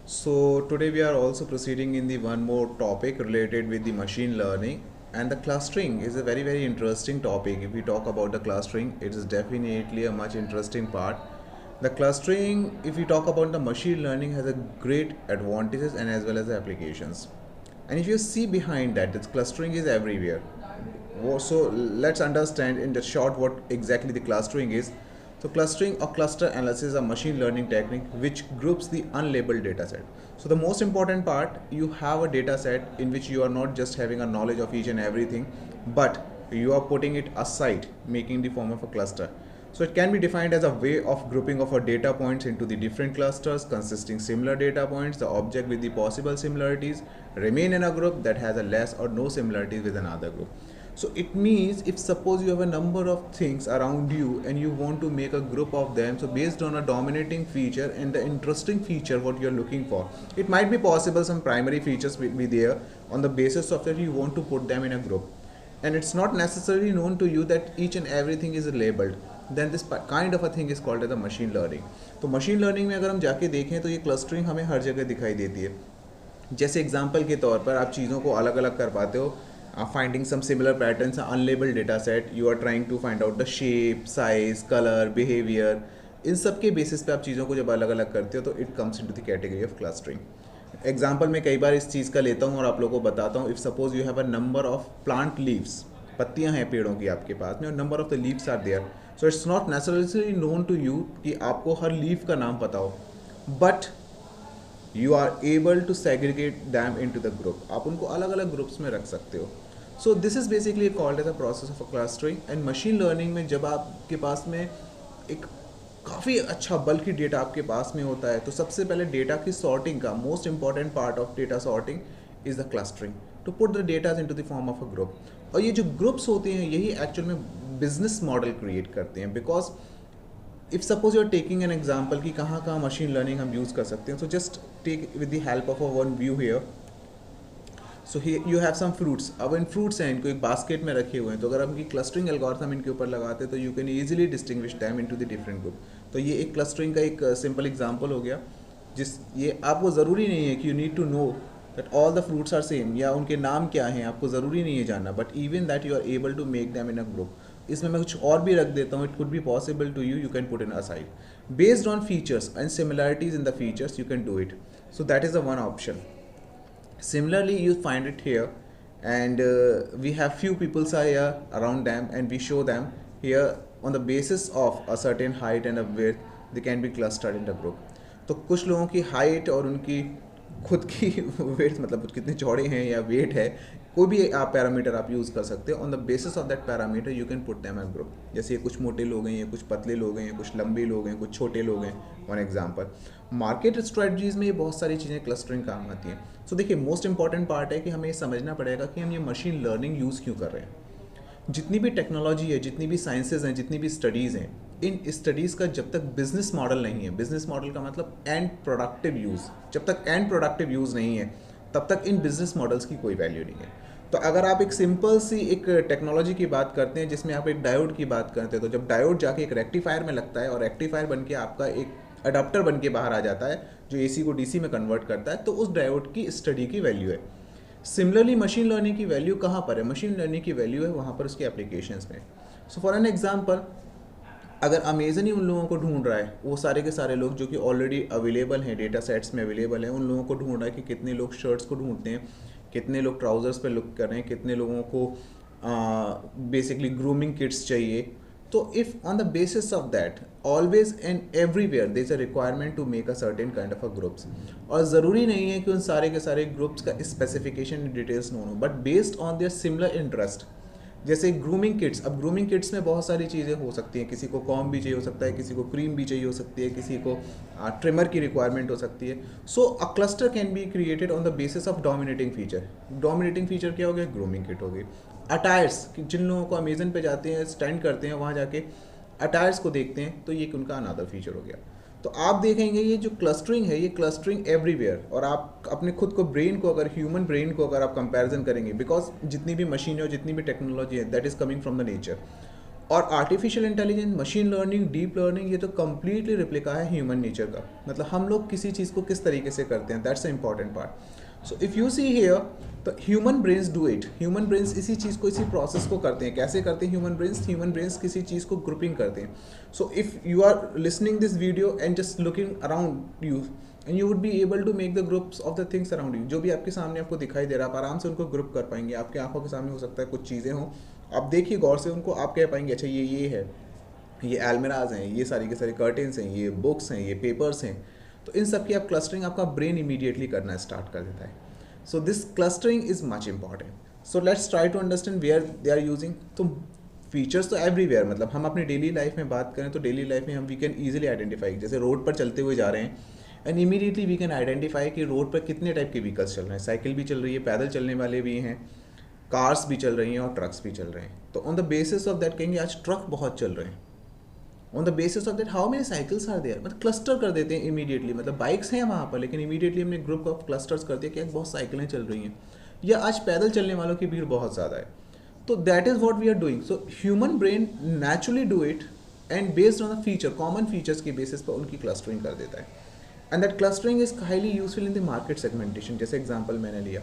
So today we are also proceeding in the one more topic related with the machine learning, and the clustering is a very interesting topic. If we talk about the clustering, it is definitely a much interesting part. The clustering, if we talk about the machine learning, has a great advantages and as well as the applications. And if you see behind that, this clustering is everywhere. So let's understand in the short what exactly the clustering is. So clustering or cluster analysis is a machine learning technique which groups the unlabeled data set. So the most important part, you have a data set in which you are not just having a knowledge of each and everything, but you are putting it aside, making the form of a cluster. So it can be defined as a way of grouping of a data points into the different clusters consisting similar data points. The object with the possible similarities remain in a group that has a less or no similarities with another group. So it means if suppose you have a number of things around you and you want to make a group of them, so based on a dominating feature and the interesting feature what you're looking for, it might be possible some primary features will be there. On the basis of that you want to put them in a group, and it's not necessarily known to you that each and everything is labeled. Then this kind of a thing is called as a machine learning. तो machine learning में अगर हम जाके देखें तो ये clustering हमें हर जगह दिखाई देती है. जैसे एग्जांपल के तौर पर आप चीज़ों को अलग अलग कर पाते हो. Finding some similar patterns, unlabeled data set, you are trying to find out the shape, size, color, behavior. इन सब के बेसिस पे आप चीज़ों को जब अलग अलग करते हो तो it comes into the category of clustering. Example मैं कई बार इस चीज़ का लेता हूँ और आप लोगों को बताता हूँ. If suppose you have a number of plant leaves, पत्तियाँ हैं पेड़ों की आपके पास में और number of the leaves are there. So it's not necessarily known to you कि आपको हर लीव का नाम पता हो, but you are able to segregate them into the group. आप उनको अलग अलग ग्रुप्स में रख सकते हो. So this is basically called as a process of a clustering. And machine learning में जब आपके पास में एक काफ़ी अच्छा बल्कि डेटा आपके पास में होता है, तो सबसे पहले डेटा की सॉर्टिंग का most important part of data sorting is the clustering to put the datas into the form of a group. और ये जो ग्रुप्स होते हैं यही एक्चुअल में बिजनेस मॉडल क्रिएट करते हैं. Because if suppose you are taking an example कि कहाँ कहाँ मशीन लर्निंग हम यूज़ कर सकते हैं. So just take with the help of a one view here. So you have some fruits. अब इन फ्रूट्स हैं, इनको एक बास्केट में रखे हुए हैं, तो अगर आप इनकी क्लस्टरिंग एल्गोरिथम इनके ऊपर लगाते हैं तो you can easily distinguish them into the different group. तो ये एक क्लस्टरिंग का एक सिंपल एग्जांपल हो गया. जिस ये आपको ज़रूरी नहीं है कि you need to know that all the fruits are same या उनके नाम क्या हैं, आपको ज़रूरी नहीं है जानना, but even that you are able to make them in a group. इसमें मैं कुछ और भी रख देता हूँ. It could be possible to you can put in a side based on features and similarities in the features. You can do it. So that is a one option. Similarly, you find it here, and we have few people here around them, and we show them here on the basis of a certain height and a width. They can be clustered in the group. तो कुछ लोगों की height और उनकी खुद की wait, मतलब कितने चौड़े हैं या वेट है, कोई भी आप पैरामीटर आप यूज़ कर सकते हो. On the basis of that parameter you can put them in group. जैसे ये कुछ मोटे लोग हैं, ये कुछ पतले लोग हैं, कुछ लंबे लोग हैं, कुछ छोटे लोग हैं. One example. मार्केट स्ट्रेटजीज में ये बहुत सारी चीज़ें क्लस्टरिंग काम आती हैं. सो देखिए, मोस्ट इंपॉर्टेंट पार्ट है कि हमें ये समझना पड़ेगा कि हम ये मशीन लर्निंग यूज़ क्यों कर रहे हैं. जितनी भी टेक्नोलॉजी है, जितनी भी साइंसेज हैं, जितनी भी स्टडीज़ हैं, इन स्टडीज़ का जब तक बिजनेस मॉडल नहीं है, बिजनेस मॉडल का मतलब एंड प्रोडक्टिव यूज़, जब तक एंड प्रोडक्टिव यूज़ नहीं है तब तक इन बिजनेस मॉडल्स की कोई वैल्यू नहीं है. तो अगर आप एक सिंपल सी एक टेक्नोलॉजी की बात करते हैं जिसमें आप एक डायोड की बात करते हैं, तो जब डायोड जाके एक रेक्टिफायर में लगता है और रेक्टिफायर बन के आपका एक अडाप्टर बन के बाहर आ जाता है जो एसी को डीसी में कन्वर्ट करता है, तो उस डायोड की स्टडी की वैल्यू है. सिमिलरली मशीन लर्निंग की वैल्यू कहाँ पर है? मशीन लर्निंग की वैल्यू है वहाँ पर उसके एप्लीकेशंस में. सो फॉर एन एग्जांपल, अगर अमेजन ही उन लोगों को ढूंढ रहा है, वो सारे के सारे लोग जो कि ऑलरेडी अवेलेबल हैं, डेटा सेट्स में अवेलेबल हैं, उन लोगों को ढूंढ रहा है कि कितने लोग शर्ट्स को ढूंढते हैं, कितने लोग ट्राउजर्स पे लुक कर रहे हैं, कितने लोगों को बेसिकली ग्रूमिंग किट्स चाहिए. तो if on the basis of that always and everywhere there is a requirement to make a certain kind of a groups. और ज़रूरी नहीं है कि उन सारे के सारे ग्रुप्स का स्पेसिफिकेशन डिटेल्स नोन हो, but based on their similar interest. जैसे ग्रूमिंग किट्स. अब ग्रूमिंग किट्स में बहुत सारी चीज़ें हो सकती हैं. किसी को कॉम्ब भी चाहिए हो सकता है, किसी को क्रीम भी चाहिए हो सकती है, किसी को ट्रिमर की रिक्वायरमेंट हो सकती है. So a cluster can be created on the basis of dominating feature. Dominating feature क्या हो गया? ग्रूमिंग किट हो गई. अटायर्स, जिन लोगों को अमेजन पे जाते हैं, स्टैंड करते हैं, वहाँ जाके अटायर्स को देखते हैं, तो ये उनका अनदर फीचर हो गया. तो आप देखेंगे ये जो क्लस्टरिंग है, ये क्लस्टरिंग एवरीवेयर. और आप अपने खुद को ब्रेन को, अगर ह्यूमन ब्रेन को अगर आप कंपैरिजन करेंगे, बिकॉज जितनी भी मशीन है और जितनी भी टेक्नोलॉजी है, that is coming from the nature. और artificial intelligence, machine learning, deep learning, ये तो कम्प्लीटली रिप्लिका है ह्यूमन नेचर का। मतलब हम लोग किसी चीज़ को किस तरीके से करते हैं, that's the important part. So if you see here, तो human brains do it, human brains इसी चीज़ को, इसी प्रोसेस को करते हैं। कैसे करते हैं ह्यूमन ब्रेन्स किसी चीज़ को ग्रुपिंग करते हैं। So if you are listening this video and just looking around you, and you would be able to make the groups of the things around you. जो भी आपके सामने आपको दिखाई दे रहा है, आप आराम से उनको ग्रुप कर पाएंगे। आपके आंखों के सामने हो सकता है कुछ चीज़ें हों, आप देखिए गौर से उनको, आप कह पाएंगे अच्छा ये है, ये अलमीराज हैं, ये सारी के सारे कर्टेंस हैं, ये बुक्स हैं, ये पेपर्स हैं। तो इन सब की आप क्लस्टरिंग, आपका ब्रेन इमीडिएटली करना स्टार्ट कर देता है। So this clustering is much important. So let's try to understand where they are using. तो फीचर्स तो एवरीवेयर, मतलब हम अपनी डेली लाइफ में बात करें तो डेली लाइफ में हम वी कैन ईजिली आइडेंटिफाई, जैसे रोड पर चलते हुए जा रहे हैं and immediately we can identify कि रोड पर कितने टाइप के व्हीकल्स चल रहे हैं। साइकिल भी चल रही है, पैदल चलने वाले भी हैं, कार्स भी चल रही हैं और ट्रक्स भी चल रहे हैं। तो on the basis of that कहेंगे आज ट्रक बहुत चल रहे हैं। On the basis of that how many cycles are there, मतलब क्लस्टर कर देते हैं इमीडिएटली। मतलब बाइक्स हैं वहाँ पर, लेकिन इमीडिएटली हमने ग्रुप ऑफ क्लस्टर्स कर दिया कि बहुत साइकिलें चल रही हैं, या आज पैदल चलने वालों की भीड़ बहुत ज़्यादा है। तो that is what we are doing. So human brain naturally do it and based on the feature, common features के बेसिस पर उनकी क्लस्टरिंग कर देता है। And that clustering is highly useful in the market segmentation. जैसे example मैंने लिया,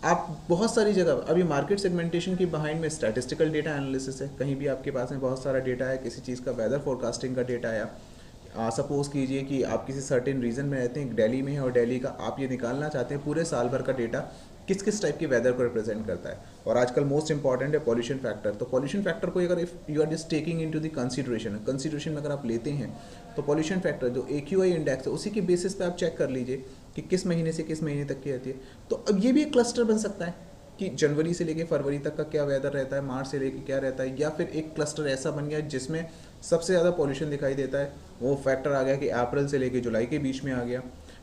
आप बहुत सारी जगह, अभी मार्केट सेगमेंटेशन की बिहाइंड में स्टैटिस्टिकल डेटा एनालिसिस है। कहीं भी आपके पास में बहुत सारा डेटा है, किसी चीज़ का वेदर फोरकास्टिंग का डेटा आया। सपोज कीजिए कि आप किसी सर्टेन रीजन में रहते हैं, दिल्ली में है, और दिल्ली का आप ये निकालना चाहते हैं पूरे साल भर का डेटा किस किस टाइप के वेदर को रिप्रेजेंट करता है। और आजकल मोस्ट इंपॉर्टेंट है पॉल्यूशन फैक्टर। तो पॉल्यूशन फैक्टर को अगर if you are just taking into the consideration में अगर आप लेते हैं, तो पॉल्यूशन फैक्टर जो AQI इंडेक्स है, उसी के बेसिस पे आप चेक कर लीजिए कि किस महीने से किस महीने तक की रहती है। तो अब ये भी एक क्लस्टर बन सकता है कि जनवरी से लेके फरवरी तक का क्या वेदर रहता है, मार्च से लेके क्या रहता है। या फिर एक क्लस्टर ऐसा बन गया जिसमें सबसे ज़्यादा पॉल्यूशन दिखाई देता है, वो फैक्टर आ गया कि अप्रैल से लेके जुलाई के बीच में आ गया।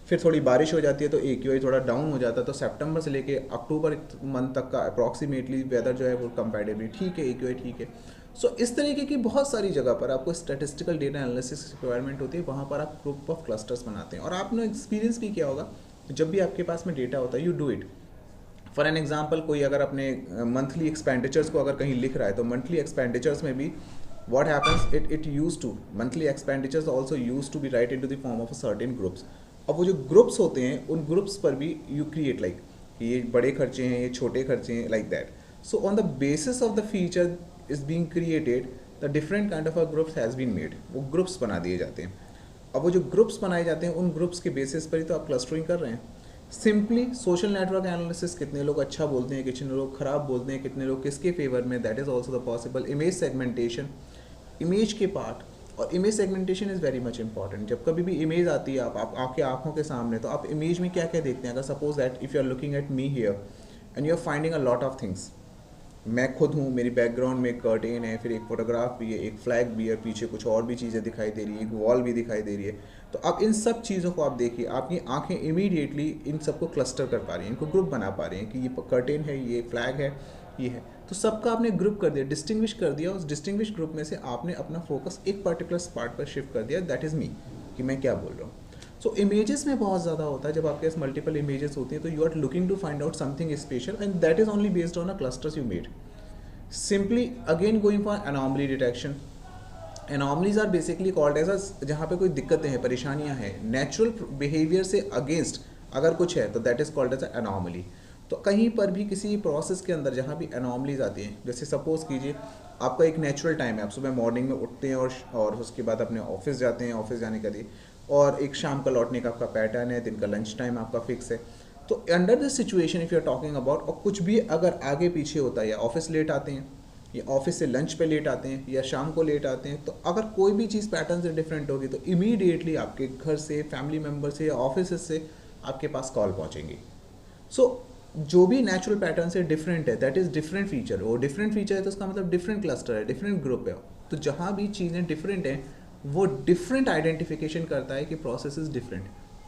फिर थोड़ी बारिश हो जाती है तो AQI थोड़ा डाउन हो जाता है, तो सितंबर से लेके अक्टूबर मंथ तक का अप्रॉक्सीमेटली वेदर जो है वो कंपैरेटिवली ठीक है, AQI ठीक है। सो इस तरीके की बहुत सारी जगह पर आपको स्टैटिस्टिकल डेटा एनालिसिस रिक्वायरमेंट होती है, वहाँ पर आप ग्रुप ऑफ क्लस्टर्स बनाते हैं। और आपने एक्सपीरियंस भी किया होगा, जब भी आपके पास में डेटा होता है, you do it. For an example, कोई अगर अपने मंथली एक्सपेंडिचर्स को अगर कहीं लिख रहा है, तो मंथली एक्सपेंडिचर्स में भी what happens, it used to, monthly expenditures also used to be write into the form of a certain groups। अब वो जो ग्रुप्स होते हैं, उन ग्रुप्स पर भी यू क्रिएट लाइक ये बड़े खर्चे हैं, ये छोटे खर्चे हैं, like that. So on the basis of the feature is being created, the different kind of a groups has been made. वो ग्रुप्स बना दिए जाते हैं। अब वो जो ग्रुप्स बनाए जाते हैं, उन ग्रुप्स के बेसिस पर ही तो आप क्लस्टरिंग कर रहे हैं। सिंपली सोशल नेटवर्क एनालिसिस, कितने लोग अच्छा बोलते हैं, कितने लोग खराब बोलते हैं, कितने लोग किसके फेवर में, that is also the possible. Image segmentation, image के पार्ट, और image segmentation is very much important. जब कभी भी इमेज आती है आप आपके आंखों के सामने, तो आप इमेज में क्या क्या देखते हैं। अगर suppose that if you are looking at me here and you are finding a lot of things, मैं खुद हूँ, मेरी बैकग्राउंड में एक कर्टेन है, फिर एक फोटोग्राफ भी है, एक फ्लैग भी है, पीछे कुछ और भी चीज़ें दिखाई दे रही है, एक वॉल भी दिखाई दे रही है। तो आप इन सब चीज़ों को आप देखिए, आपकी आंखें इमीडिएटली इन सबको क्लस्टर कर पा रही हैं, इनको ग्रुप बना पा रही हैं कि ये कर्टेन है, ये फ्लैग है, ये है। तो सबका आपने ग्रुप कर दिया, डिस्टिंग्विश कर दिया। उस डिस्टिंग्विश ग्रुप में से आपने अपना फोकस एक पर्टिकुलर पार्ट पर शिफ्ट कर दिया, दैट इज़ मी, कि मैं क्या बोल रहा हूँ। सो इमेजेस में बहुत ज़्यादा होता है, जब आपके पास मल्टीपल इमेजेस होती हैं, तो you are looking to find out something special, and that is only based on a clusters you made. Simply again going for anomaly detection। Anomalies are basically called as जहाँ पे कोई दिक्कतें हैं, परेशानियाँ हैं, नेचुरल बिहेवियर से against अगर कुछ है, तो that is called as anomaly. तो कहीं पर भी किसी प्रोसेस के अंदर जहाँ भी अनोमलीज आती हैं, जैसे सपोज कीजिए आपका एक नेचुरल टाइम है, आप सुबह मॉर्निंग में उठते हैं और उसके बाद अपने ऑफिस जाते हैं, ऑफिस जाने के लिए, और एक शाम का लौटने का आपका पैटर्न है, दिन का लंच टाइम आपका फिक्स है। तो under this situation if you are talking about, और कुछ भी अगर आगे पीछे होता है, या ऑफिस लेट आते हैं, या ऑफिस से लंच पे लेट आते हैं, या शाम को लेट आते हैं, तो अगर कोई भी चीज़ पैटर्न से डिफरेंट होगी, तो इमीडिएटली आपके घर से, फैमिली मेम्बर से, या ऑफिस से आपके पास कॉल पहुँचेंगी। सो जो भी नेचुरल पैटर्न से डिफरेंट है, दैट इज़ डिफरेंट फीचर। वो डिफरेंट फीचर है तो उसका मतलब डिफरेंट क्लस्टर है, डिफरेंट ग्रुप है। तो जहाँ भी चीज़ें डिफरेंट हैं, वो डिफरेंट आइडेंटिफिकेशन करता है कि process is different,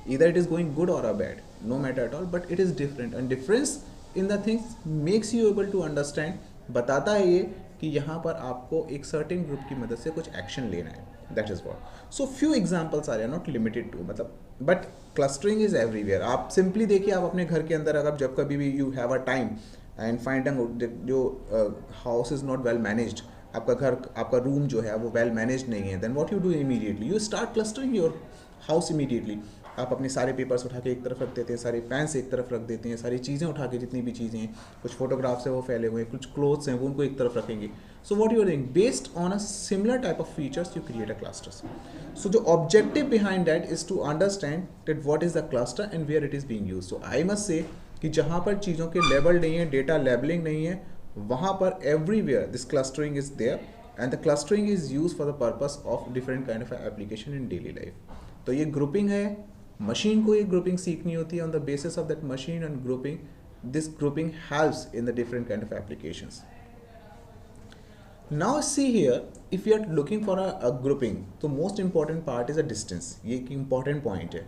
either it is going good or a bad, no matter at all, but it is different, and difference in the things makes you able to understand, बताता है ये कि यहाँ पर आपको एक सर्टेन ग्रुप की मदद से कुछ एक्शन लेना है, that is what. So few examples are not limited to, मतलब बट क्लस्टरिंग इज एवरीवेयर। आप सिंपली देखिए, आप अपने घर के अंदर अगर जब कभी भी you have a time and find जो house is not well managed, आपका घर, आपका रूम जो है वो वेल मैनेज नहीं है, then what you do immediately, you start clustering your house immediately. आप अपने सारे पेपर्स उठा के एक तरफ रख देते हैं, सारे पेन्स एक तरफ रख देते हैं, सारी चीज़ें उठा के, जितनी भी चीज़ें हैं, कुछ फोटोग्राफ्स हैं वो फैले हुए हैं, कुछ क्लोथ्स हैं वो उनको एक तरफ रखेंगे। So what you are doing, based on a similar type of features you create a clusters. So जो objective behind that is to understand that what is the cluster and where it is being used. So I must say कि जहाँ पर चीज़ों के label नहीं है, data labelling नहीं है, वहाँ पर everywhere this clustering is there and the clustering is use for the purpose of different kind of application in daily life. तो ये ग्रुपिंग है, मशीन को ये ग्रुपिंग सीखनी होती है, on the basis of that machine and grouping, this grouping helps in the different kind of applications. Now see here, if you are looking for a grouping, तो most important part is a distance. ये एक important point है,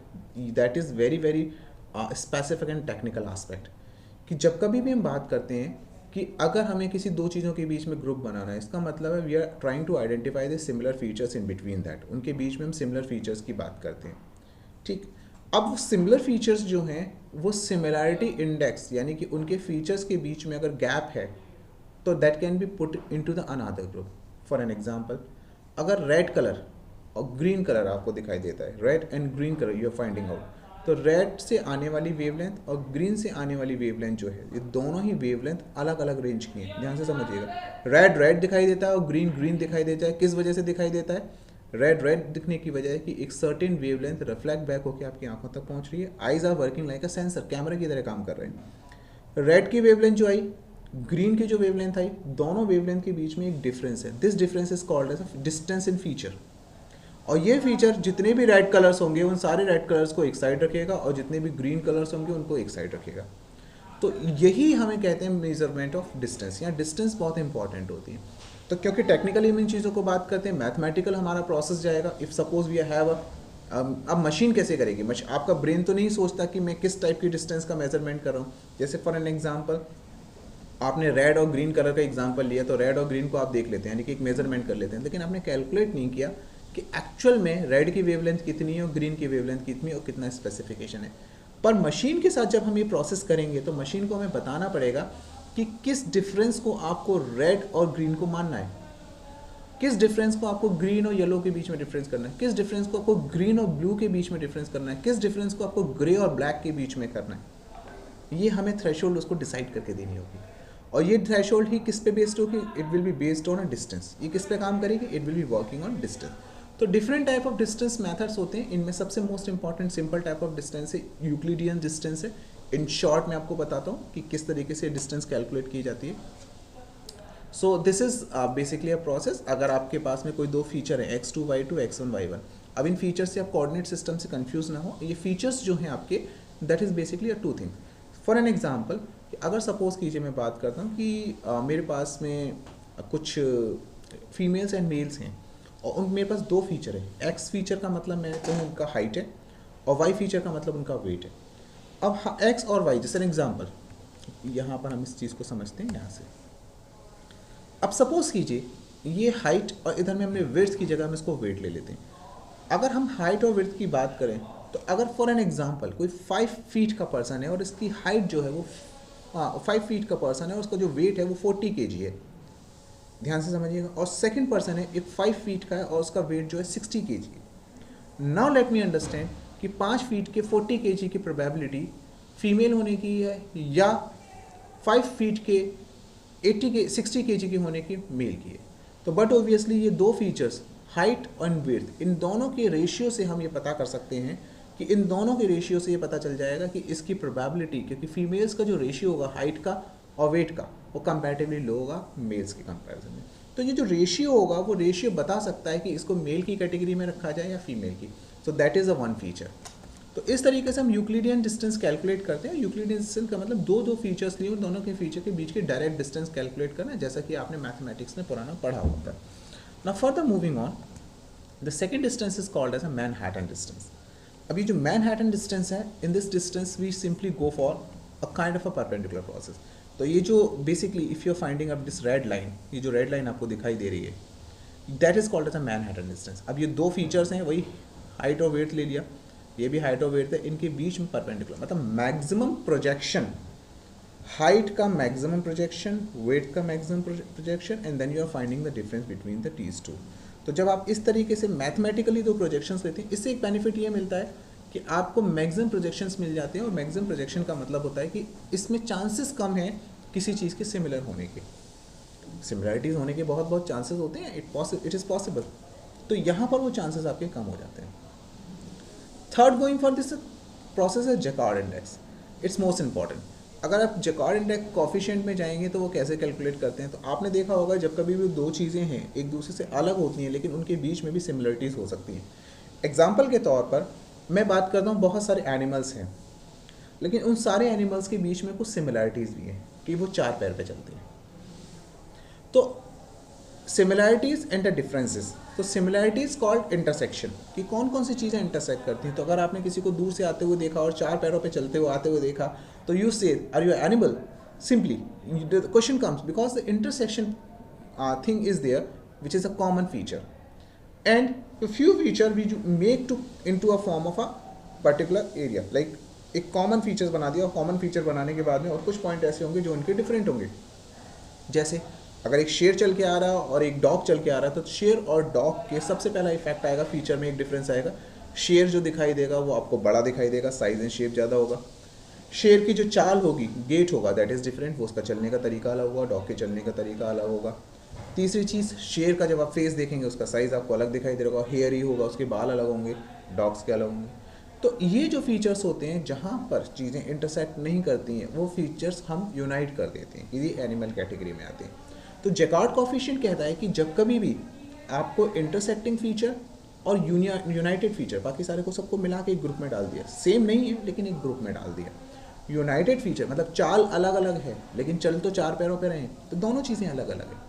that is very very specific and technical aspect। कि जब कभी भी हम बात करते हैं कि अगर हमें किसी दो चीज़ों के बीच में ग्रुप बनाना है, इसका मतलब है we are trying to identify the similar features in between that, उनके बीच में हम सिमिलर फीचर्स की बात करते हैं, ठीक। अब सिमिलर फीचर्स जो हैं वो सिमिलैरिटी इंडेक्स, यानी कि उनके फीचर्स के बीच में अगर गैप है तो that can be put into the another group. For an example, अगर रेड कलर और ग्रीन कलर आपको दिखाई देता है, red and green colour you are finding out, तो रेड से आने वाली वेवलेंथ और ग्रीन से आने वाली वेवलेंथ जो है, ये दोनों ही वेवलेंथ अलग अलग रेंज की हैं। ध्यान से समझिएगा, रेड रेड दिखाई देता है और ग्रीन ग्रीन दिखाई देता है। किस वजह से दिखाई देता है? रेड रेड दिखने की वजह है कि एक सर्टेन वेवलेंथ रिफ्लेक्ट बैक होकर आपकी आंखों तक पहुंच रही है। Eyes are working like a sensor, कैमरे की तरह काम कर रहे हैं। रेड की वेवलेंथ जो आई, ग्रीन की जो वेवलेंथ आई, दोनों वेवलेंथ के बीच में एक डिफरेंस है। This difference is called as a distance in feature. और ये फीचर जितने भी रेड कलर्स होंगे उन सारे रेड कलर्स को एक साइड रखेगा और जितने भी ग्रीन कलर्स होंगे उनको एक साइड रखेगा। तो यही हमें कहते हैं मेजरमेंट ऑफ डिस्टेंस। यहाँ डिस्टेंस बहुत इंपॉर्टेंट होती है। तो क्योंकि टेक्निकली हम इन चीज़ों को बात करते हैं, मैथमेटिकल हमारा प्रोसेस जाएगा। इफ़ सपोज वी हैव अब मशीन कैसे करेगी? आपका ब्रेन तो नहीं सोचता कि मैं किस टाइप की डिस्टेंस का मेजरमेंट कर रहा हूँ। जैसे फॉर एन एग्जांपल, आपने रेड और ग्रीन कलर का एग्जांपल लिया, तो रेड और ग्रीन को आप देख लेते हैं, यानी कि एक मेजरमेंट कर लेते हैं, लेकिन आपने कैलकुलेट नहीं किया कि एक्चुअल में रेड की वेवलेंथ कितनी है और ग्रीन की वेवलेंथ कितनी है और कितना स्पेसिफिकेशन है। पर मशीन के साथ जब हम ये प्रोसेस करेंगे तो मशीन को हमें बताना पड़ेगा कि किस डिफरेंस को आपको रेड और ग्रीन को मानना है, किस डिफरेंस को आपको ग्रीन और येलो के बीच में डिफरेंस करना है, किस डिफरेंस को आपको ग्रीन और ब्लू के बीच में डिफरेंस करना है, किस डिफरेंस को आपको ग्रे और ब्लैक के बीच में करना है। ये हमें थ्रेशोल्ड उसको डिसाइड करके देनी होगी। और ये थ्रेशोल्ड ही किस पे बेस्ड होगी? It will be based on a distance. ये किस पे काम करेगी? It will be working on distance. तो different type of distance methods होते हैं। इनमें सबसे most important simple type of distance है, यूक्लिडियन डिस्टेंस है। इन शॉर्ट मैं आपको बताता हूँ कि किस तरीके से डिस्टेंस कैलकुलेट की जाती है। So this is basically a process. अगर आपके पास में कोई दो फीचर है x2 y2 x1 y1, अब इन फीचर्स से आप कोऑर्डिनेट सिस्टम से कंफ्यूज ना हो। ये फीचर्स जो हैं आपके, that is basically a two thing. For an example, अगर सपोज कीजिए मैं बात करता हूँ कि मेरे पास में कुछ फीमेल्स एंड मेल्स हैं और उन मेरे पास दो फीचर है। एक्स फीचर का मतलब मैं कहूँ उनका हाइट है और वाई फीचर का मतलब उनका वेट है। अब एक्स और वाई, जैसे एग्जांपल यहाँ पर हम इस चीज़ को समझते हैं यहाँ से। अब सपोज कीजिए ये हाइट और इधर में हमने विड्थ की जगह हम इसको वेट ले लेते हैं। अगर हम हाइट और विड्थ की बात करें तो अगर फॉर एन एग्जांपल कोई 5 फीट का पर्सन है और इसकी हाइट जो है वो 5 फीट का पर्सन है और उसका जो वेट है वो 40 kg है, ध्यान से समझिएगा। और सेकंड पर्सन है एक 5 फीट का है और उसका वेट जो है 60 kg है। नाउ लेट मी अंडरस्टैंड कि 5 फीट के 40 kg की प्रोबेबिलिटी फीमेल होने की है या 5 फीट के 60 kg की होने की मेल की है। तो बट ऑब्वियसली ये दो फीचर्स हाइट और वेट, इन दोनों के रेशियो से हम ये पता कर सकते हैं कि इन दोनों के रेशियो से ये पता चल जाएगा कि इसकी प्रोबेबिलिटी, क्योंकि फीमेल्स का जो रेशियो होगा हाइट का और वेट का वो कंपैरेटिवली लो होगा मेल्स के कंपैरिजन में। तो ये जो रेशियो होगा वो रेशियो बता सकता है कि इसको मेल की कैटेगरी में रखा जाए या फीमेल की। सो that is a one feature. तो इस तरीके से हम यूक्लिडियन डिस्टेंस कैलकुलेट करते हैं। यूक्लिडियन डिस्टेंस का मतलब दो फीचर्स लिए और दोनों के फीचर के बीच के डायरेक्ट डिस्टेंस कैलकुलेट करना है, जैसा कि आपने मैथमेटिक्स में पुराना पढ़ा होता है। Now further moving on, the second distance is called as a Manhattan distance. अभी जो मैनहट्टन डिस्टेंस है, in this distance we simply go for a kind of a perpendicular process. तो ये जो basically if you are finding up this red line, ये जो red line आपको दिखाई दे रही है, that is called as a Manhattan distance. अब ये दो फीचर्स हैं, वही हाइट और वेट ले लिया, ये भी हाइट और वेट है, इनके बीच में परपेंडिकुलर मतलब मैक्सिमम प्रोजेक्शन height का maximum projection, weight का maximum projection, and then you are finding the difference between the these two. तो जब आप इस तरीके से मैथमेटिकली दो प्रोजेक्शंस लेते हैं, इससे एक बेनिफिट ये मिलता है कि आपको मैक्सिमम प्रोजेक्शंस मिल जाते हैं, और मैक्सिमम प्रोजेक्शन का मतलब होता है कि इसमें चांसेस कम हैं किसी चीज़ के सिमिलर होने के। सिमिलरिटीज़ होने के बहुत बहुत चांसेस होते हैं, इट इज़ पॉसिबल, तो यहाँ पर वो चांसेस आपके कम हो जाते हैं। Third going for this process है Jaccard index. It's most important. अगर आप जैकार्ड इंडेक्स कोफिशिएंट में जाएंगे तो वो कैसे कैलकुलेट करते हैं, तो आपने देखा होगा जब कभी भी दो चीज़ें हैं एक दूसरे से अलग होती हैं लेकिन उनके बीच में भी सिमिलरिटीज़ हो सकती हैं। एग्जाम्पल के तौर पर मैं बात करता हूँ, बहुत सारे एनिमल्स हैं लेकिन उन सारे एनिमल्स के बीच में कुछ सिमिलरिटीज़ भी हैं कि वो चार पैर पे चलते हैं। तो सिमिलरिटीज़ एंड द डिफरेंसेस, तो सिमिलरिटीज़ कॉल्ड इंटरसेक्शन, कि कौन कौन सी चीज़ें इंटरसेक्ट करती हैं। तो अगर आपने किसी को दूर से आते हुए देखा और चार पैरों पे चलते हुए आते हुए देखा तो you say are you animal, simply the question comes because the intersection thing is there which is a common feature, and a few feature which make to into a form of a particular area, like एक common features बना दिया, और common feature बनाने के बाद में और कुछ पॉइंट ऐसे होंगे जो उनके डिफरेंट होंगे। जैसे अगर एक शेर चल के आ रहा है और एक डॉग चल के आ रहा है, तो शेर और डॉग के सबसे पहला इफेक्ट आएगा, फीचर में एक डिफरेंस आएगा। शेर जो दिखाई देगा वो आपको बड़ा दिखाई देगा, साइज एंड शेप ज़्यादा होगा। शेर की जो चाल होगी, गेट होगा, दैट इज़ डिफरेंट, वो उसका चलने का तरीका अलग होगा, डॉग के चलने का तरीका अलग होगा। तीसरी चीज़, शेर का जब आप फेस देखेंगे उसका साइज़ आपको अलग दिखाई दे रहा होगा, हेयर ही होगा, उसके बाल अलग होंगे, डॉग्स के अलग होंगे। तो ये जो फीचर्स होते हैं जहाँ पर चीज़ें इंटरसेक्ट नहीं करती हैं, वो फीचर्स हम यूनाइट कर देते हैं, ये एनिमल कैटेगरी में आते हैं। तो जैकार्ड कोफिशिएंट कहता है कि जब कभी भी आपको इंटरसेक्टिंग फीचर और यूनाइटेड फीचर, बाकी सारे को सबको मिला के एक ग्रुप में डाल दिया, सेम नहीं है लेकिन एक ग्रुप में डाल दिया। यूनाइटेड फीचर मतलब चाल अलग अलग है लेकिन चल तो चार पैरों पर रहे हैं, तो दोनों चीज़ें अलग अलग हैं।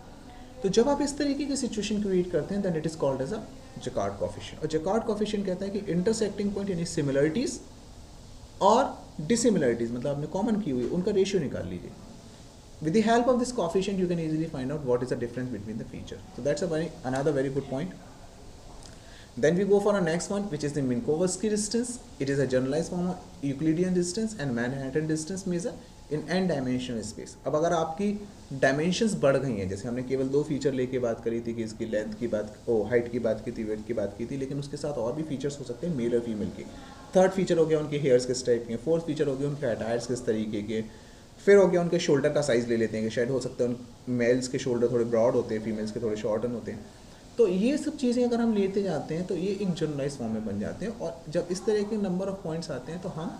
तो जब आप इस तरीके की सिचुएशन क्रिएट करते हैं, then it is called as a Jaccard coefficient. और जैकार्ड कोफिशिएंट कहता है कि इंटरसेक्टिंग पॉइंट यानी सिमिलरिटीज और डिसिमिलरिटीज, मतलब आपने कॉमन की हुई, उनका रेशियो निकाल लीजिए। With the help of this coefficient you can easily find out what is the difference between the feature. So that's another very good point. Then we go for our next one, which is the Minkowski distance. It is a generalized form of Euclidean distance and Manhattan distance measure in n dimensional space. अब अगर आपकी dimensions बढ़ गई हैं, जैसे हमने केवल दो फीचर लेके बात करी थी कि इसकी लेंथ की बात, हाइट की बात की थी, वेट की बात की थी, लेकिन उसके साथ और भी फीचर्स हो सकते हैं मेल और फीमेल के। थर्ड फीचर हो गया उनके हेयर्स किस टाइप के, फोर्थ फीचर हो गया उनके अटायर्स किस तरीके के, फिर हो गया उनके शोल्डर का साइज़ ले लेते हैं कि शायद हो सकता है उन मेल्स के शोल्डर थोड़े ब्रॉड होते हैं, फीमेल्स के थोड़े शॉर्टन होते हैं। तो ये सब चीज़ें अगर हम लेते जाते हैं तो ये एक जनरलाइज फॉर्म में बन जाते हैं, और जब इस तरह के नंबर ऑफ पॉइंट्स आते हैं तो हम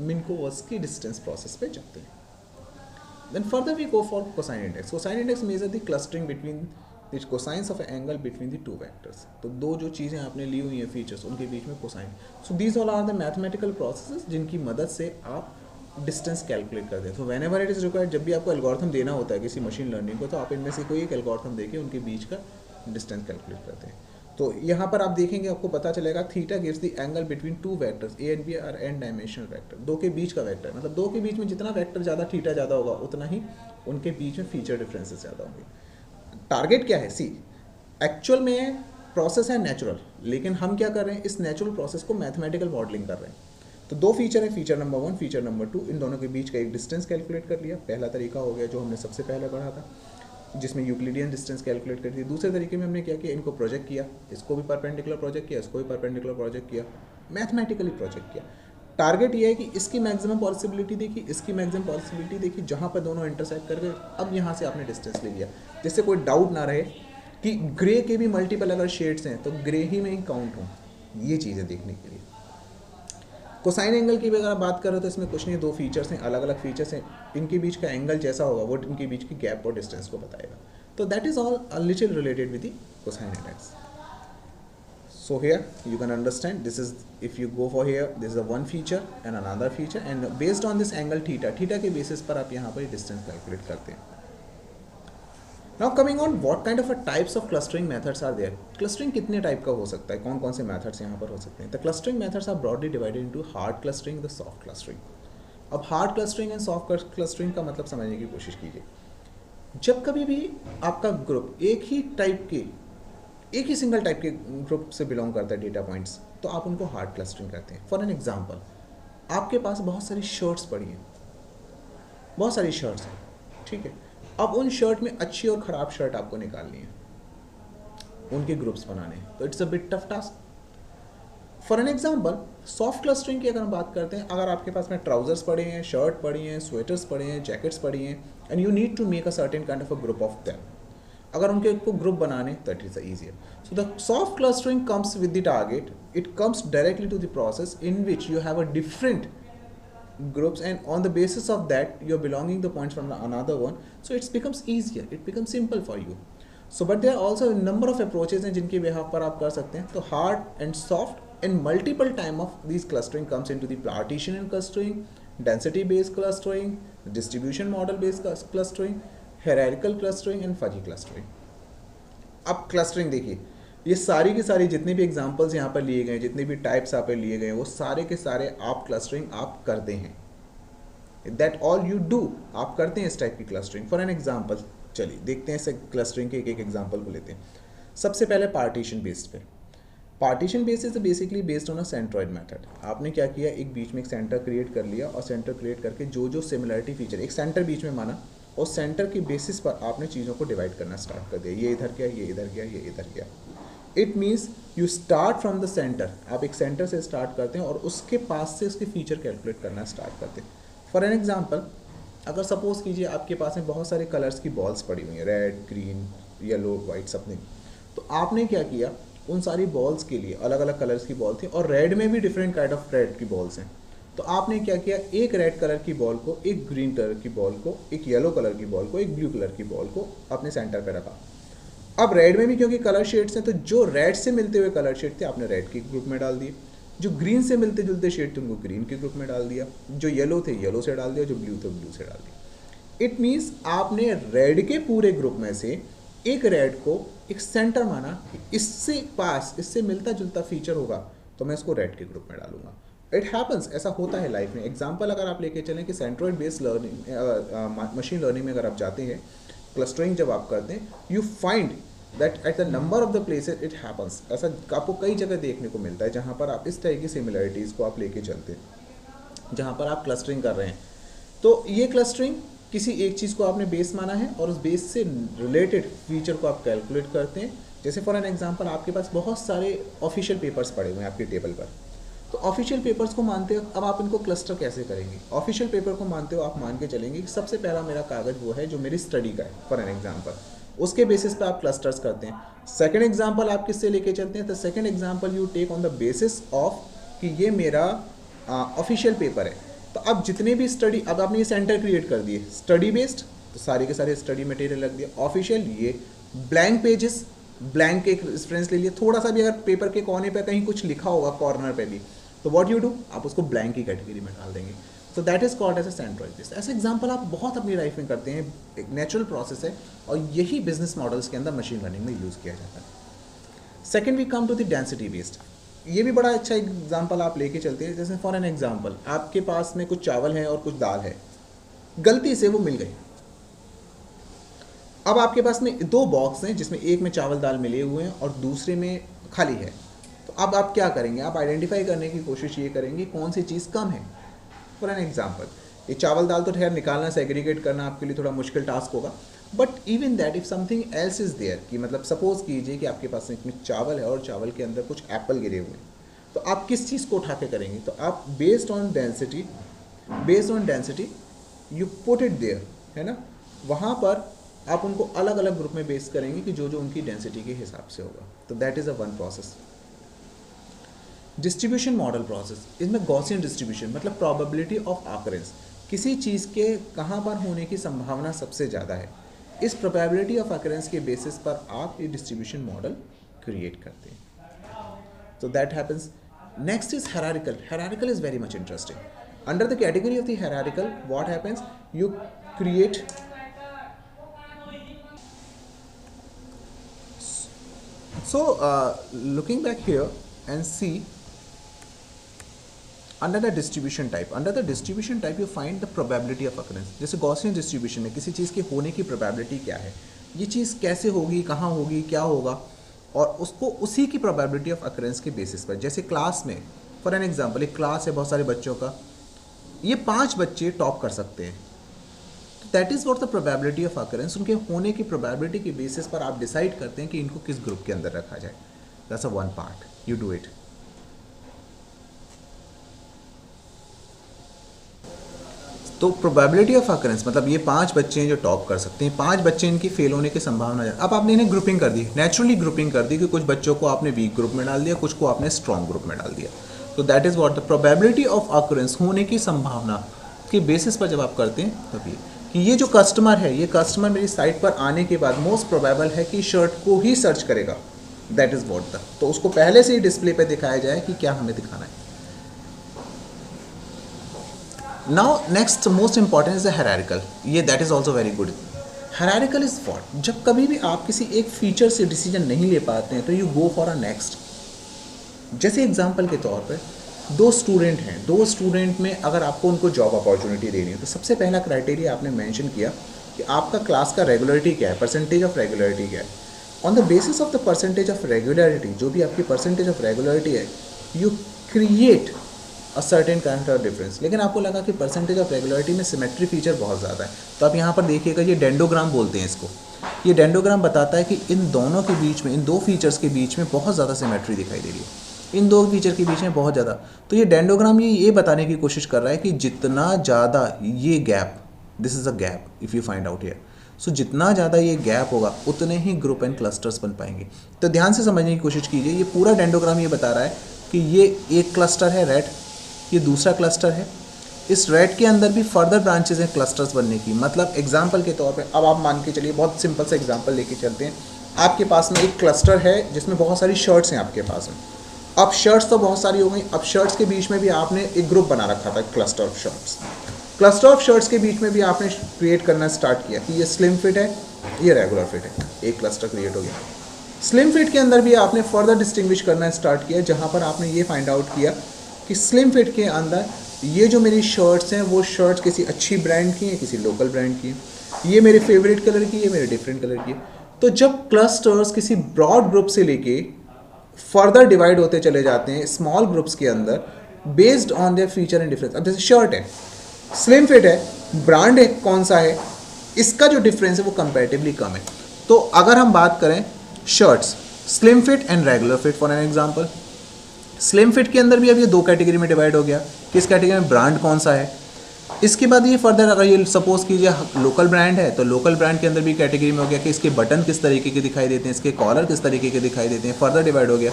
मिन्कोवस्की डिस्टेंस प्रोसेस पे जाते हैं। Then further we go for cosine index. Cosine index measure the clustering between the cosines of angle between the two vectors. तो दो जो चीज़ें आपने ली हुई हैं फीचर्स, उनके बीच में cosine. So these all are the mathematical processes जिनकी मदद से आप डिस्टेंस कैलकुलेट करते हैं. तो whenever it is required, जब भी आपको एल्गोरिथम देना होता है किसी मशीन लर्निंग को, तो आप इनमें से कोई एक एल्गोरिथम देके उनके बीच का डिस्टेंस कैलकुलेट करते हैं. तो यहाँ पर आप देखेंगे आपको पता चलेगा theta gives the angle between two vectors A and B are N dimensional vector. दो के बीच का वेक्टर, मतलब दो के बीच में जितना वेक्टर ज़्यादा थीटा ज़्यादा होगा उतना ही उनके बीच में फीचर डिफरेंसेस ज़्यादा होंगे. टारगेट क्या है? सी, एक्चुअल में प्रोसेस है नेचुरल, लेकिन हम क्या कर रहे हैं, इस नेचुरल प्रोसेस को मैथमेटिकल मॉडलिंग कर रहे हैं. तो दो फीचर है, फीचर नंबर 1, फीचर नंबर 2, इन दोनों के बीच का एक डिस्टेंस कैलकुलेट कर लिया. पहला तरीका हो गया जो हमने सबसे पहले पढ़ा था, जिसमें यूक्लिडियन डिस्टेंस कैलकुलेट कर दी. दूसरे तरीके में हमने क्या किया, इनको प्रोजेक्ट किया, इसको भी परपेंडिकुलर प्रोजेक्ट किया, इसको भी परपेंडिकुलर प्रोजेक्ट किया, मैथमेटिकली प्रोजेक्ट किया. टारगेट ये है कि इसकी मैक्सिमम पॉसिबिलिटी देखी, इसकी मैक्सिमम पॉसिबिलिटी देखी, जहाँ पर दोनों इंटरसेक्ट कर गए, अब यहाँ से आपने डिस्टेंस ले लिया, जिससे कोई डाउट ना रहे कि ग्रे के भी मल्टीपल अगर शेड्स हैं तो ग्रे ही में ही काउंट हों. ये चीज़ें देखने के लिए. कोसाइन एंगल की भी अगर आप बात करें तो इसमें कुछ नहीं, दो फीचर्स हैं, अलग अलग फीचर्स हैं, इनके बीच का एंगल जैसा होगा वो इनके बीच की गैप और डिस्टेंस को बताएगा. तो that is all a little related with the cosine index. So here you can understand, this is, if you go for here, this is a one feature and another feature, and based on this angle theta के basis पर आप यहाँ पर distance calculate करते हैं. Now coming on, what kind of a types of clustering methods are there? Clustering कितने type का हो सकता है, कौन कौन से methods यहाँ पर हो सकते हैं? The clustering methods are broadly divided into hard clustering, the soft clustering. अब hard clustering and soft clustering का मतलब समझने की कोशिश कीजिए. जब कभी भी आपका ग्रुप एक ही टाइप के, एक ही सिंगल टाइप के ग्रुप से बिलोंग करता है डेटा पॉइंट्स, तो आप उनको हार्ड क्लस्टरिंग करते हैं. फॉर एन एग्जांपल, आपके पास बहुत सारी शर्ट्स पड़ी हैं, बहुत सारी शर्ट्स हैं, ठीक है। अब उन शर्ट में अच्छी और ख़राब शर्ट आपको निकालनी है, उनके ग्रुप्स बनाने हैं, तो it's a bit tough task. For an example soft clustering की अगर हम बात करते हैं, अगर आपके पास में ट्राउजर्स पड़े हैं, शर्ट पड़ी हैं, स्वेटर्स पड़े हैं, जैकेट्स पड़ी हैं, and you need to make a certain kind of a group of them, अगर उनके को ग्रुप बनाने तो it is easier. So the soft clustering comes with the target, it comes directly to the process in which you have a different groups, and on the basis of that you're belonging the points from another one, so it becomes easier, it becomes simple for you. So but there are also a number of approaches हैं जिनके behalf पर आप कर सकते हैं। तो hard and soft and multiple time of these clustering comes into the partition and clustering, density based clustering, distribution model based clustering, hierarchical clustering and fuzzy clustering। अब clustering देखिए, ये सारी की सारी जितने भी एग्जांपल्स यहाँ पर लिए गए, जितने भी टाइप्स यहाँ पर लिए गए, वो सारे के सारे आप क्लस्टरिंग आप करते हैं, दैट ऑल यू डू, आप करते हैं इस टाइप की क्लस्टरिंग। फॉर एन एग्जांपल चलिए देखते हैं इस क्लस्टरिंग के एक एक एग्जांपल को लेते हैं। सबसे पहले पार्टीशन बेस्ड पे, partition base is basically based on a centroid method. आपने क्या किया, एक बीच में एक सेंटर क्रिएट कर लिया, और सेंटर क्रिएट करके जो जो सिमिलरिटी फीचर, एक सेंटर बीच में माना, और सेंटर के बेसिस पर आपने चीज़ों को डिवाइड करना स्टार्ट कर दिया, ये इधर गया, ये इधर गया, ये इधर गया। It means you start from the centre, आप एक सेंटर से स्टार्ट करते हैं और उसके पास से उसके फीचर कैलकुलेट करना स्टार्ट करते हैं। फॉर एन एग्जांपल अगर सपोज कीजिए आपके पास में बहुत सारे कलर्स की बॉल्स पड़ी हुई हैं, red, green, yellow, white, something, तो आपने क्या किया, उन सारी बॉल्स के लिए अलग अलग कलर्स की बॉल थी, और रेड में भी डिफरेंट काइंड ऑफ रेड की बॉल्स हैं। तो आपने क्या किया, एक रेड कलर की बॉल को, एक ग्रीन कलर की बॉल को, एक येलो कलर की बॉल को, एक ब्लू कलर की बॉल को अपने सेंटर पर रखा। अब रेड में भी क्योंकि कलर शेड्स हैं, तो जो रेड से मिलते हुए कलर शेड थे आपने रेड के ग्रुप में डाल दिए, जो ग्रीन से मिलते जुलते शेड थे उनको ग्रीन के ग्रुप में डाल दिया, जो येलो थे येलो से डाल दिया, जो ब्लू थे ब्लू से डाल दिया। इट मीन्स आपने रेड के पूरे ग्रुप में से एक रेड को एक सेंटर माना कि इससे पास, इससे मिलता जुलता फीचर होगा तो मैं इसको रेड के ग्रुप में डालूंगा। इट हैपन्स, ऐसा होता है लाइफ में। एग्जाम्पल अगर आप लेके चलें कि centroid based learning, machine learning में अगर आप जाते हैं, क्लस्टरिंग जब आप करते हैं, you find that at the number of the places it happens. ऐसा आपको कई जगह देखने को मिलता है जहाँ पर आप इस तरह की सिमिलरिटीज़ को आप लेके चलते हैं, जहाँ पर आप क्लस्टरिंग कर रहे हैं। तो ये क्लस्टरिंग किसी एक चीज़ को आपने बेस माना है और उस बेस से रिलेटेड फीचर को आप कैलकुलेट करते हैं। जैसे फॉर एन एग्जांपल आपके पास बहुत सारे ऑफिशियल पेपर्स पड़े हुए हैं आपके टेबल पर, तो ऑफिशियल पेपर्स को मानते हो, अब आप इनको क्लस्टर कैसे करेंगे? ऑफिशियल पेपर को मानते हो, आप मान के चलेंगे कि सबसे पहला मेरा कागज़ वो है जो मेरी स्टडी का है, फॉर एन एग्जांपल, उसके बेसिस पे आप क्लस्टर्स करते हैं। सेकंड एग्जांपल आप किससे लेके चलते हैं? तो second example you take on the basis of कि ये मेरा ऑफिशियल पेपर है। तो अब जितने भी स्टडी, अब आपने ये सेंटर क्रिएट कर दिए स्टडी बेस्ड, तो सारे के सारे स्टडी मटेरियल रख दिया। ऑफिशियल ये ब्लैंक पेजेस, ब्लैंक के रेफरेंस ले लिए, थोड़ा सा भी अगर पेपर के कोने पे कहीं कुछ लिखा होगा कॉर्नर पे भी, तो व्हाट यू डू, आप उसको ब्लैंक की कैटेगरी में डाल देंगे। तो that is called as a centroid based. ऐसे एग्जांपल आप बहुत अपनी लाइफ में करते हैं, एक नेचुरल प्रोसेस है, और यही बिजनेस मॉडल्स के अंदर मशीन लर्निंग में यूज़ किया जाता है। Second we come to the density based. ये भी बड़ा अच्छा एग्जांपल आप लेके चलते हैं। जैसे फॉर एन एग्जांपल आपके पास में कुछ चावल है और कुछ दाल है, गलती से वो मिल गई। अब आपके पास में दो बॉक्स हैं जिसमें एक में चावल दाल मिले हुए हैं और दूसरे में खाली है। तो अब आप क्या करेंगे? आप आइडेंटिफाई करने की कोशिश ये करेंगे कौन सी चीज़ कम है। फॉर एन एग्जाम्पल, ये चावल दाल तो ठहर निकालना, सेग्रीगेट करना आपके लिए थोड़ा मुश्किल टास्क होगा, but even that if something else is there, कि मतलब सपोज कीजिए कि आपके पास में चावल है और चावल के अंदर कुछ एप्पल गिरे हुए हैं, तो आप किस चीज़ को उठा के करेंगे? तो आप based on density you put it there, है ना, वहाँ पर आप उनको अलग अलग ग्रुप में बेस करेंगे कि जो जो उनकी डेंसिटी के हिसाब से होगा। तो that is a one process. Distribution model process, इसमें गॉसियन डिस्ट्रीब्यूशन मतलब प्रोबेबिलिटी ऑफ ऑकरेंस, किसी चीज़ के कहाँ पर होने की संभावना सबसे ज़्यादा है, इस प्रोबेबिलिटी ऑफ ऑकरेंस के बेसिस पर आप ये डिस्ट्रीब्यूशन मॉडल क्रिएट करते हैं। तो that happens. Next is hierarchical. Hierarchical is very much interesting. Under the category of the hierarchical what happens, you create looking back here and see under the distribution type you find the probability of occurrence। जैसे Gaussian distribution में किसी चीज़ के होने की probability क्या है, ये चीज़ कैसे होगी, कहाँ होगी, क्या होगा, और उसको उसी की प्रोबेबिलिटी ऑफ अकरेंस के बेसिस पर। जैसे क्लास में फॉर एन एग्जांपल, एक क्लास है बहुत सारे बच्चों का, ये 5 बच्चे टॉप कर सकते हैं, that is what the probability of occurrence, उनके होने की प्रोबेबिलिटी के बेसिस पर आप डिसाइड करते हैं कि इनको किस ग्रुप के अंदर रखा जाए। That's a one part, you do it. तो प्रोबेबिलिटी ऑफ अकरेंस मतलब ये 5 बच्चे हैं जो टॉप कर सकते हैं, 5 बच्चे इनकी फेल होने की संभावना है। अब आपने इन्हें ग्रुपिंग कर दी, नेचुरली ग्रुपिंग कर दी कि कुछ बच्चों को आपने वीक ग्रुप में डाल दिया, कुछ को आपने स्ट्रॉन्ग ग्रुप में डाल दिया। तो that is what the probability of occurrence, होने की संभावना के बेसिस पर जब आप करते हैं तभी कि ये जो कस्टमर है, ये कस्टमर मेरी साइट पर आने के बाद मोस्ट प्रोबेबल है कि शर्ट को ही सर्च करेगा। दैट इज व्हाट द, तो उसको पहले से ही डिस्प्ले पे दिखाया जाए कि क्या हमें दिखाना है। Now next most important is the hierarchical, ये that is also very good. Hierarchical is what, जब कभी भी आप किसी एक फीचर से डिसीजन नहीं ले पाते हैं तो you go for a next. जैसे एग्जांपल के तौर पे 2 स्टूडेंट हैं, 2 स्टूडेंट में अगर आपको उनको जॉब अपॉर्चुनिटी देनी है तो सबसे पहला क्राइटेरिया आपने मेंशन किया कि आपका क्लास का रेगुलरिटी क्या है, परसेंटेज ऑफ रेगुलरिटी क्या है। On the basis of the percentage of regularity, जो भी आपकी परसेंटेज ऑफ रेगुलरिटी है, you create a certain kind of difference. लेकिन आपको लगा कि परसेंटेज ऑफ रेगुलरिटी में सिमेट्री फीचर बहुत ज़्यादा है, तो आप यहाँ पर देखिएगा, ये डेंडोग्राम बोलते हैं इसको। ये डेंडोग्राम बताता है कि इन दोनों के बीच में, इन 2 फीचर्स के बीच में बहुत ज़्यादा सिमेट्री दिखाई दे रही है, इन 2 फीचर के बीच में बहुत ज़्यादा। तो ये डेंडोग्राम ये बताने की कोशिश कर रहा है कि जितना ज़्यादा ये gap, this is a gap if you find out here, so जितना ज़्यादा ये गैप होगा उतने ही ग्रुप एंड क्लस्टर्स बन पाएंगे। तो ध्यान से समझने की कोशिश कीजिए, ये पूरा डेंडोग्राम ये बता रहा है कि ये एक क्लस्टर है रेड, ये दूसरा क्लस्टर है, इस रेड के अंदर भी फर्दर ब्रांचेज हैं क्लस्टर्स बनने की। मतलब एग्जाम्पल के तौर पे अब आप मान के चलिए, बहुत सिंपल सा एग्जाम्पल लेके चलते हैं, आपके पास में एक क्लस्टर है जिसमें बहुत सारी शर्ट्स हैं आपके पास में। अब शर्ट्स तो बहुत सारी हो गई, अब शर्ट्स के बीच में भी आपने एक ग्रुप बना रखा था, cluster of shirts. Cluster of shirts के बीच में भी आपने क्रिएट करना स्टार्ट किया कि ये स्लिम फिट है, ये रेगुलर फिट है, एक क्लस्टर क्रिएट हो गया। स्लिम फिट के अंदर भी आपने फर्दर डिस्टिंग्विश करना स्टार्ट किया, जहाँ पर आपने ये फाइंड आउट किया कि स्लिम फिट के अंदर ये जो मेरी शर्ट्स हैं वो शर्ट्स किसी अच्छी ब्रांड की हैं, किसी लोकल ब्रांड की हैं, ये मेरे फेवरेट कलर की, ये मेरे डिफरेंट कलर की है। तो जब क्लस्टर्स किसी ब्रॉड ग्रुप से लेके फर्दर डिवाइड होते चले जाते हैं स्मॉल ग्रुप्स के अंदर based on their feature and difference. अब जैसे शर्ट है, स्लिम फिट है, ब्रांड है कौन सा है, इसका जो डिफरेंस है वो कंपैरेटिवली कम है। तो अगर हम बात करें shirts, slim fit and regular fit for an example, slim fit के अंदर भी अब ये 2 कैटेगरी में डिवाइड हो गया, किस कैटेगरी में, ब्रांड कौन सा है। इसके बाद ये फर्दर अगर ये सपोज कीजिए लोकल ब्रांड है, तो लोकल ब्रांड के अंदर भी कैटेगरी में हो गया कि इसके बटन किस तरीके के दिखाई देते हैं, इसके कॉलर किस तरीके के दिखाई देते हैं, फर्दर डिवाइड हो गया।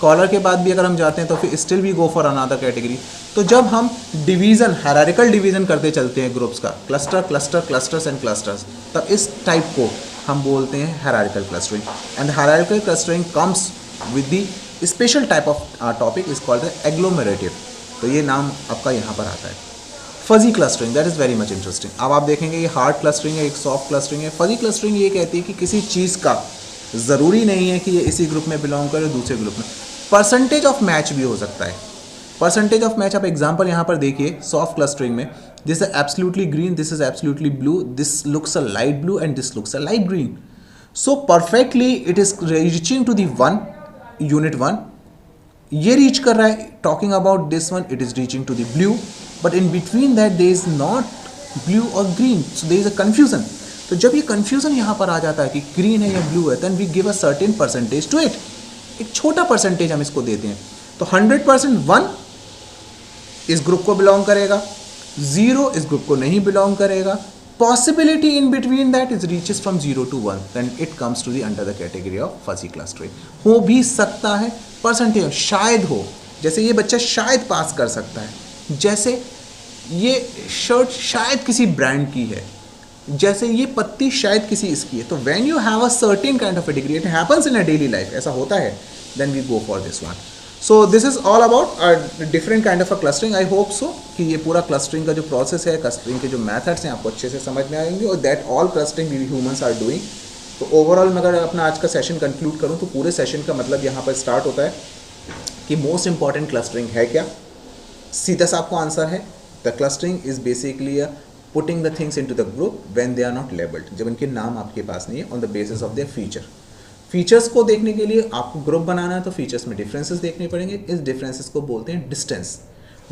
कॉलर के बाद भी अगर हम जाते हैं तो फिर still we go for another category. तो जब हम डिवीज़न, हायरार्किकल डिवीज़न करते चलते हैं ग्रुप्स का, cluster cluster clusters and clusters, तब इस टाइप को हम बोलते हैं hierarchical clustering. And hierarchical clustering comes with the special type of topic is called the agglomerative. तो ये नाम आपका यहाँ पर आता है। Fuzzy clustering, that is very much interesting. अब आप देखेंगे ये हार्ड क्लस्टरिंग है, एक सॉफ्ट क्लस्टरिंग है। फजी क्लस्टरिंग ये कहती है कि किसी चीज़ का ज़रूरी नहीं है कि ये इसी ग्रुप में बिलोंग करे, दूसरे ग्रुप में। परसेंटेज ऑफ मैच भी हो सकता है। परसेंटेज ऑफ मैच आप एग्जांपल यहाँ पर देखिए, सॉफ्ट क्लस्टरिंग में this is absolutely green, this is absolutely blue, this looks a light blue and this looks a light green. So perfectly it is reaching to the one unit 1, ये reach कर रहा है, talking about this one it is reaching to the blue, but in between that there is not blue और green, so there is a confusion. तो जब ये confusion यहाँ पर आ जाता है कि ग्रीन है या ब्लू है, then we give a certain percentage to it, एक छोटा परसेंटेज हम इसको देते हैं। तो 100% 1 इस ग्रुप को बिलोंग करेगा, 0 इस ग्रुप को नहीं बिलोंग करेगा। Possibility in between that is reaches from 0 to 1, then it comes to the under the category of fuzzy clustering. हो भी सकता है, परसेंटेज शायद हो, जैसे ये बच्चा शायद पास कर सकता है, जैसे ये शर्ट शायद किसी ब्रांड की है, जैसे ये पत्ती शायद किसी इसकी है। तो when you have a certain kind of a degree, it happens in a daily life, ऐसा होता है, then we go for this one. So this is all about different kind of a clustering. I hope so कि ये पूरा clustering का जो process है, clustering के जो मेथड्स हैं आपको अच्छे से समझ में आएंगे, और that all clustering we humans are doing. तो ओवरऑल मैं अगर अपना आज का सेशन कंक्लूड करूँ तो पूरे सेशन का मतलब यहाँ पर स्टार्ट होता है कि मोस्ट इंपॉर्टेंट क्लस्टरिंग है क्या। सीधा सा आपको आंसर है, the clustering is basically a putting the things into the group when they are not labelled, जब इनके नाम आपके पास नहीं है, on the basis of their feature. Features को देखने के लिए आपको ग्रुप बनाना है तो फीचर्स में डिफरेंसेस देखने पड़ेंगे, इस डिफरेंसेस को बोलते हैं डिस्टेंस।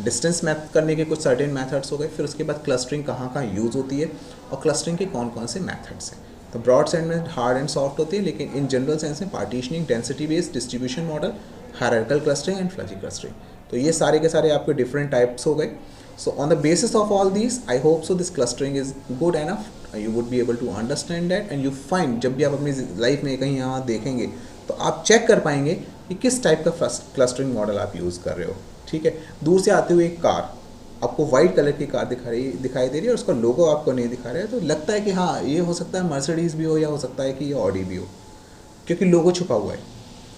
डिस्टेंस मैथ करने के कुछ सर्टेन मैथड्स हो गए, फिर उसके बाद क्लस्टरिंग कहाँ कहाँ यूज़ होती है और क्लस्टरिंग के कौन कौन से मैथड्स हैं। तो ब्रॉड सेंस में हार्ड एंड सॉफ्ट होती है, लेकिन इन जनरल सेंस में partitioning, density based distribution model, hierarchical clustering and fuzzy clustering. तो ये सारे के सारे आपके डिफरेंट टाइप्स हो गए। So on the basis of all these, I hope so this clustering is good enough. You would be able to understand that and you find जब भी आप अपनी लाइफ में कहीं यहाँ देखेंगे तो आप चेक कर पाएंगे कि किस टाइप का क्लस्टरिंग मॉडल आप यूज़ कर रहे हो। ठीक है, दूर से आते हुए एक कार, आपको वाइट कलर की कार दिखाई दे रही है और उसका लोगो आपको नहीं दिखा रहा है, तो लगता है कि हाँ ये हो सकता है मर्सिडीज़ भी हो या हो सकता है कि ये ऑडी भी हो, क्योंकि लोगो छुपा हुआ है।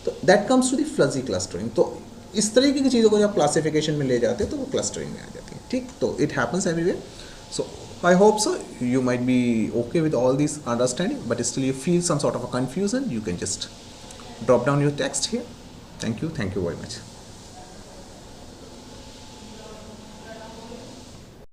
तो that comes to the fuzzy clustering. तो इस तरीके की चीज़ों को जब क्लासिफिकेशन में ले जाते हैं तो वो क्लस्टरिंग में आ जाती है। ठीक, तो it happens everywhere. So I hope so you might be okay with all this understanding, but still you feel some sort of a confusion, you can just drop down your text here. Thank you very much.